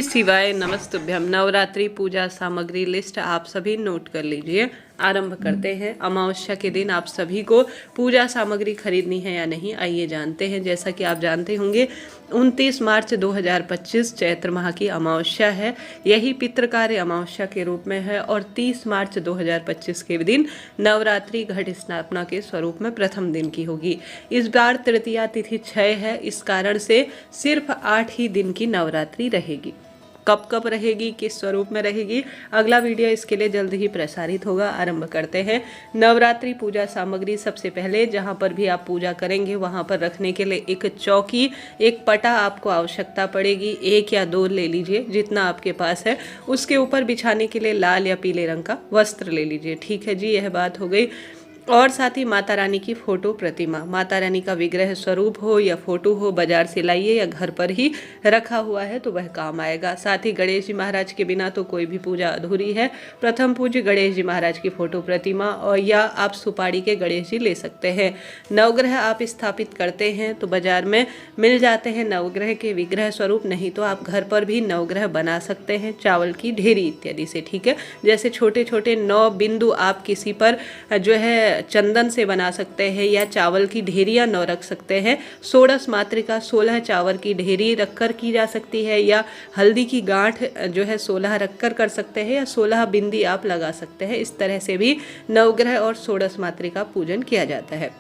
शिवाय नमस्तुभ्यम। नवरात्रि पूजा सामग्री लिस्ट आप सभी नोट कर लीजिए। आरंभ करते हैं। अमावस्या के दिन आप सभी को पूजा सामग्री खरीदनी है या नहीं, आइए जानते हैं। जैसा कि आप जानते होंगे 29 मार्च 2025 चैत्र माह की अमावस्या है। यही पितृकार्य अमावस्या के रूप में है और 30 मार्च 2025 के दिन नवरात्रि घट स्थापना के स्वरूप में प्रथम दिन की होगी। इस बार तृतीया तिथि 6 है, इस कारण से सिर्फ 8 ही दिन की नवरात्रि रहेगी। कब कब रहेगी, किस स्वरूप में रहेगी, अगला वीडियो इसके लिए जल्द ही प्रसारित होगा। आरंभ करते हैं। नवरात्रि पूजा सामग्री सबसे पहले जहां पर भी आप पूजा करेंगे वहां पर रखने के लिए एक चौकी, एक पटा आपको आवश्यकता पड़ेगी। 1 या 2 ले लीजिए, जितना आपके पास है। उसके ऊपर बिछाने के लिए लाल या पीले रंग का वस्त्र ले लीजिए। ठीक है जी, यह बात हो गई। और साथ ही माता रानी की फोटो प्रतिमा, माता रानी का विग्रह स्वरूप हो या फोटो हो, बाजार से लाइए या घर पर ही रखा हुआ है तो वह काम आएगा। साथ ही गणेश जी महाराज के बिना तो कोई भी पूजा अधूरी है। प्रथम पूज्य गणेश जी महाराज की फोटो प्रतिमा और या आप सुपारी के गणेश जी ले सकते हैं। नवग्रह आप स्थापित करते हैं तो बाजार में मिल जाते हैं नवग्रह के विग्रह स्वरूप, नहीं तो आप घर पर भी नवग्रह बना सकते हैं चावल की ढेरी इत्यादि से। ठीक है, जैसे छोटे छोटे 9 बिंदु आप किसी पर जो है चंदन से बना सकते हैं या चावल की ढेरियां 9 रख सकते हैं। 16 मात्रिका 16 चावल की ढेरी रखकर की जा सकती है, या हल्दी की गांठ जो है 16 रखकर कर सकते हैं, या 16 बिंदी आप लगा सकते हैं। इस तरह से भी नवग्रह और 16 मात्रिका पूजन किया जाता है।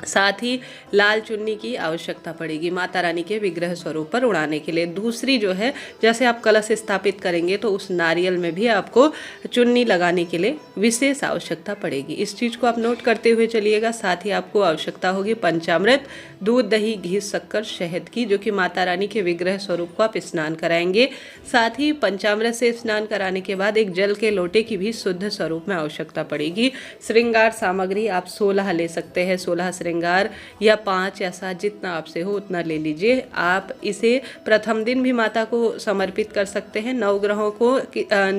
साथ ही लाल चुन्नी की आवश्यकता पड़ेगी माता रानी के विग्रह स्वरूप पर उड़ाने के लिए। दूसरी जो है, जैसे आप कलश स्थापित करेंगे तो उस नारियल में भी आपको चुन्नी लगाने के लिए विशेष आवश्यकता पड़ेगी। इस चीज़ को आप नोट करते हुए चलिएगा। साथ ही आपको आवश्यकता होगी पंचामृत, दूध, दही, घी, शक्कर, शहद की, जो कि माता रानी के विग्रह स्वरूप को आप स्नान कराएंगे। साथ ही पंचामृत से स्नान कराने के बाद एक जल के लोटे की भी शुद्ध स्वरूप में आवश्यकता पड़ेगी। श्रृंगार सामग्री आप 16 ले सकते हैं। 16 श्रृंगार या 5 या 7 जितना आपसे हो उतना ले लीजिए। आप इसे प्रथम दिन भी माता को समर्पित कर सकते हैं। नवग्रहों को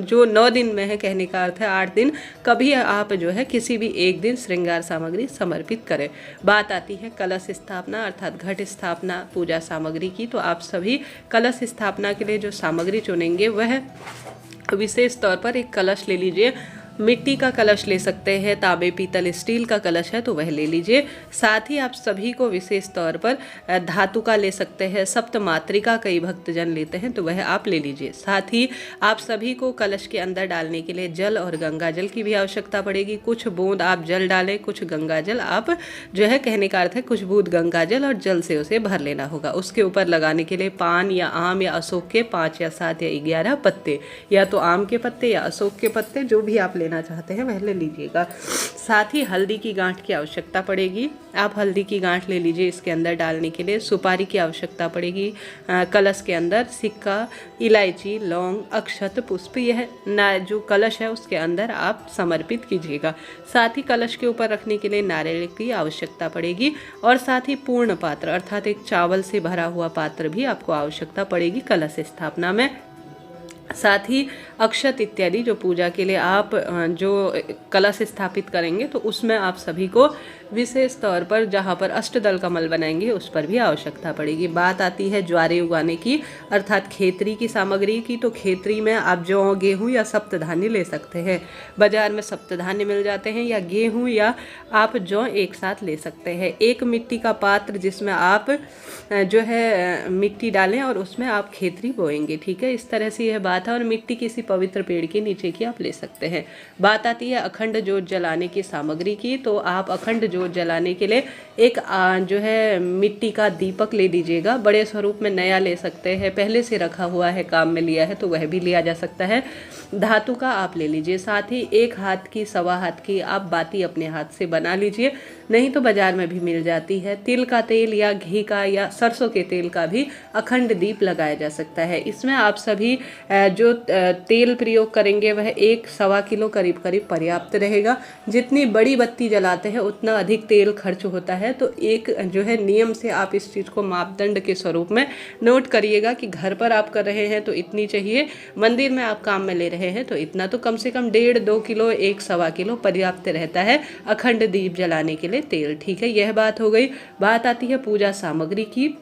जो 9 दिन में है, कहने का अर्थ है 8 दिन, कभी आप जो है किसी भी एक दिन श्रृंगार सामग्री समर्पित करें। बात आती है कलश स्थापना अर्थात घट स्थापना पूजा सामग्री की। तो आप सभी कलश स्थापना के लिए जो सामग्री चुनेंगे वह विशेष तौर पर एक कलश ले लीजिए। मिट्टी का कलश ले सकते हैं, तांबे, पीतल, स्टील का कलश है तो वह ले लीजिए। साथ ही आप सभी को विशेष तौर पर धातु का ले सकते हैं। सप्त मात्रिका कई भक्तजन लेते हैं तो वह आप ले लीजिए। साथ ही आप सभी को कलश के अंदर डालने के लिए जल और गंगा जल की भी आवश्यकता पड़ेगी। कुछ बूंद आप जल डालें, कुछ गंगा जल आप जो है, कहने का अर्थ है कुछ बूंद गंगा जल और जल से उसे भर लेना होगा। उसके ऊपर लगाने के लिए पान या आम या अशोक के 5 या 7 या 11 पत्ते, या तो आम के पत्ते या अशोक के पत्ते, जो भी आप लेना चाहते हैं वह ले लीजिएगा। साथ ही हल्दी की गांठ की आवश्यकता पड़ेगी। आप हल्दी की गांठ ले लीजिए इसके अंदर डालने के लिए। सुपारी की आवश्यकता पड़ेगी। कलश के अंदर सिक्का, इलायची, लौंग, अक्षत, पुष्प, यह जो कलश है उसके अंदर आप समर्पित कीजिएगा। साथ ही कलश के ऊपर रखने के लिए नारियल की आवश्यकता पड़ेगी। और साथ ही पूर्ण पात्र अर्थात एक चावल से भरा हुआ पात्र भी आपको आवश्यकता पड़ेगी कलश स्थापना में। साथ ही अक्षत इत्यादि जो पूजा के लिए आप जो कलश स्थापित करेंगे तो उसमें आप सभी को विशेष तौर पर जहाँ पर अष्टदल कमल बनाएंगे उस पर भी आवश्यकता पड़ेगी। बात आती है ज्वारे उगाने की अर्थात खेतरी की सामग्री की। तो खेतरी में आप जौ, गेहूँ या सप्तधान्य ले सकते हैं। बाजार में सप्तधान्य मिल जाते हैं, या गेहूँ या आप जौ एक साथ ले सकते हैं। एक मिट्टी का पात्र जिसमें आप जो है मिट्टी डालें और उसमें आप खेतरी बोएंगे। ठीक है, इस तरह से यह बात है। और मिट्टी किसी पवित्र पेड़ के नीचे की आप ले सकते हैं। बात आती है अखंड जोत जलाने की सामग्री की। तो आप अखंड जोत जलाने के लिए एक जो है मिट्टी का दीपक ले लीजिएगा। बड़े स्वरूप में नया ले सकते हैं, पहले से रखा हुआ है, काम में लिया है तो वह भी लिया जा सकता है। धातु का आप ले लीजिए। साथ ही 1 हाथ की, 1.25 हाथ की आप बाती अपने हाथ से बना लीजिए, नहीं तो बाजार में भी मिल जाती है। तिल का तेल या घी का या सरसों के तेल का भी अखंड दीप लगाया जा सकता है। इसमें आप सभी जो तेल प्रयोग करेंगे वह 1-1.25 किलो करीब करीब पर्याप्त रहेगा। जितनी बड़ी बत्ती जलाते हैं उतना अधिक तेल खर्च होता है। तो एक जो है नियम से आप इस चीज़ को मापदंड के स्वरूप में नोट करिएगा कि घर पर आप कर रहे हैं तो इतनी चाहिए, मंदिर में आप काम में ले रहे हैं तो इतना। तो कम से कम 1.5-2 किलो, 1-1.25 किलो पर्याप्त रहता है अखंड दीप जलाने के लिए तेल। ठीक है, यह बात हो गई। बात आती है पूजा सामग्री की।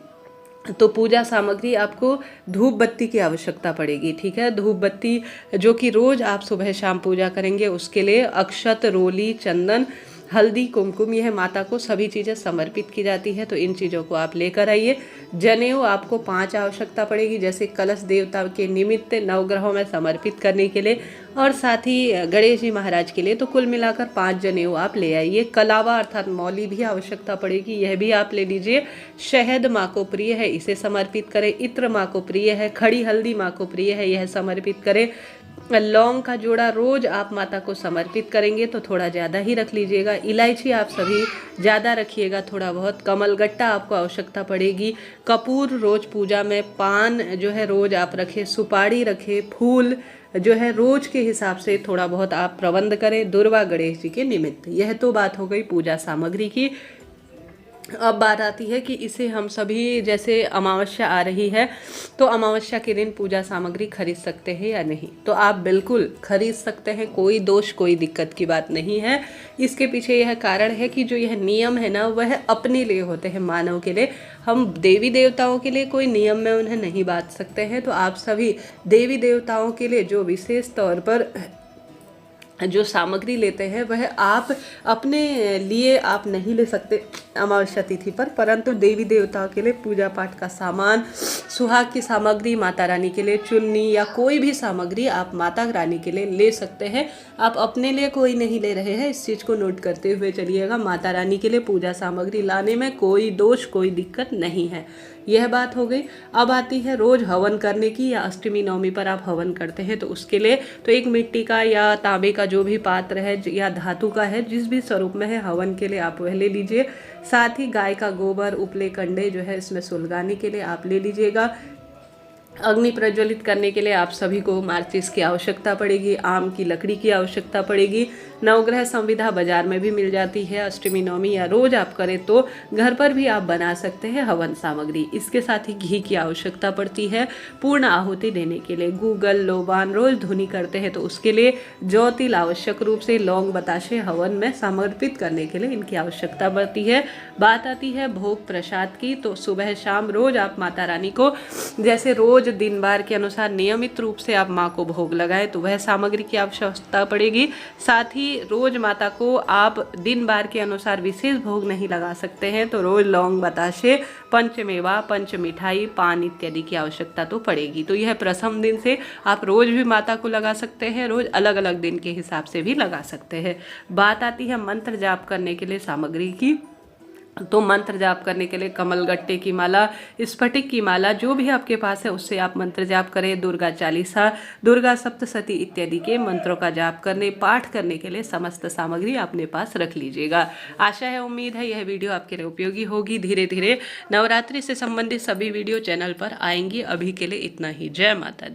तो पूजा सामग्री आपको धूप बत्ती की आवश्यकता पड़ेगी, ठीक है। धूप बत्ती जो कि रोज़ आप सुबह शाम पूजा करेंगे उसके लिए अक्षत, रोली, चंदन, हल्दी, कुमकुम, यह माता को सभी चीज़ें समर्पित की जाती है, तो इन चीज़ों को आप लेकर आइए। जनेऊ आपको 5 आवश्यकता पड़ेगी, जैसे कलश देवता के निमित्त नवग्रहों में समर्पित करने के लिए, और साथ ही गणेश जी महाराज के लिए, तो कुल मिलाकर 5 जनेऊ आप ले आइए। कलावा अर्थात मौली भी आवश्यकता पड़ेगी, यह भी आप ले लीजिए। शहद माँ को प्रिय है, इसे समर्पित करें। इत्र माँ को प्रिय है। खड़ी हल्दी माँ को प्रिय है, यह समर्पित करें। लौंग का जोड़ा रोज आप माता को समर्पित करेंगे तो थोड़ा ज़्यादा ही रख लीजिएगा। इलायची आप सभी ज़्यादा रखिएगा, थोड़ा बहुत। कमलगट्टा आपको आवश्यकता पड़ेगी। कपूर रोज पूजा में। पान जो है रोज आप रखें। सुपारी रखें। फूल जो है रोज के हिसाब से थोड़ा बहुत आप प्रबंध करें दुर्वा गणेश जी के निमित्त। यह तो बात हो गई पूजा सामग्री की। अब बात आती है कि इसे हम सभी, जैसे अमावस्या आ रही है तो अमावस्या के दिन पूजा सामग्री खरीद सकते हैं या नहीं, तो आप बिल्कुल खरीद सकते हैं, कोई दोष कोई दिक्कत की बात नहीं है। इसके पीछे यह कारण है कि जो यह नियम है ना वह अपने लिए होते हैं, मानव के लिए। हम देवी देवताओं के लिए कोई नियम में उन्हें नहीं बांध सकते हैं, तो आप सभी देवी देवताओं के लिए जो विशेष तौर पर जो सामग्री लेते हैं वह आप अपने लिए आप नहीं ले सकते अमावस्या तिथि पर, परंतु देवी देवताओं के लिए पूजा पाठ का सामान, सुहाग की सामग्री, माता रानी के लिए चुन्नी या कोई भी सामग्री आप माता रानी के लिए ले सकते हैं। आप अपने लिए कोई नहीं ले रहे हैं, इस चीज़ को नोट करते हुए चलिएगा। माता रानी के लिए पूजा सामग्री लाने में कोई दोष कोई दिक्कत नहीं है। यह बात हो गई। अब आती है रोज हवन करने की, या अष्टमी नवमी पर आप हवन करते हैं तो उसके लिए तो एक मिट्टी का या तांबे का जो भी पात्र है या धातु का है, जिस भी स्वरूप में है, हवन के लिए आप वह ले लीजिए। साथ ही गाय का गोबर, उपले कंडे जो है इसमें सुलगाने के लिए आप ले लीजिएगा। अग्नि प्रज्वलित करने के लिए आप सभी को माचिस की आवश्यकता पड़ेगी। आम की लकड़ी की आवश्यकता पड़ेगी। नवग्रह संविधा बाजार में भी मिल जाती है। अष्टमी नवमी या रोज आप करें तो घर पर भी आप बना सकते हैं हवन सामग्री। इसके साथ ही घी की आवश्यकता पड़ती है पूर्ण आहुति देने के लिए। गूगल, लोबान रोज धुनी करते हैं तो उसके लिए जौ तिल आवश्यक रूप से, लौंग बताशे हवन में समर्पित करने के लिए इनकी आवश्यकता पड़ती है। बात आती है भोग प्रसाद की, तो सुबह शाम रोज आप माता रानी को, जैसे रोज दिन बार के अनुसार नियमित रूप से आप माँ को भोग लगाएं तो वह सामग्री की आवश्यकता पड़ेगी। साथ ही रोज माता को आप दिन बार के अनुसार विशेष भोग नहीं लगा सकते हैं, तो रोज लौंग बताशे, पंचमेवा, पंच मिठाई, पान इत्यादि की आवश्यकता तो पड़ेगी। तो यह प्रथम दिन से आप रोज भी माता को लगा सकते हैं, रोज अलग अलग दिन के हिसाब से भी लगा सकते हैं। बात आती है मंत्र जाप करने के लिए सामग्री की, तो मंत्र जाप करने के लिए कमलगट्टे की माला, स्फटिक की माला, जो भी आपके पास है उससे आप मंत्र जाप करें। दुर्गा चालीसा, दुर्गा सप्तशती इत्यादि के मंत्रों का जाप करने, पाठ करने के लिए समस्त सामग्री अपने पास रख लीजिएगा। आशा है, उम्मीद है यह वीडियो आपके लिए उपयोगी होगी। धीरे धीरे नवरात्रि से संबंधित सभी वीडियो चैनल पर आएंगी। अभी के लिए इतना ही। जय माता दी।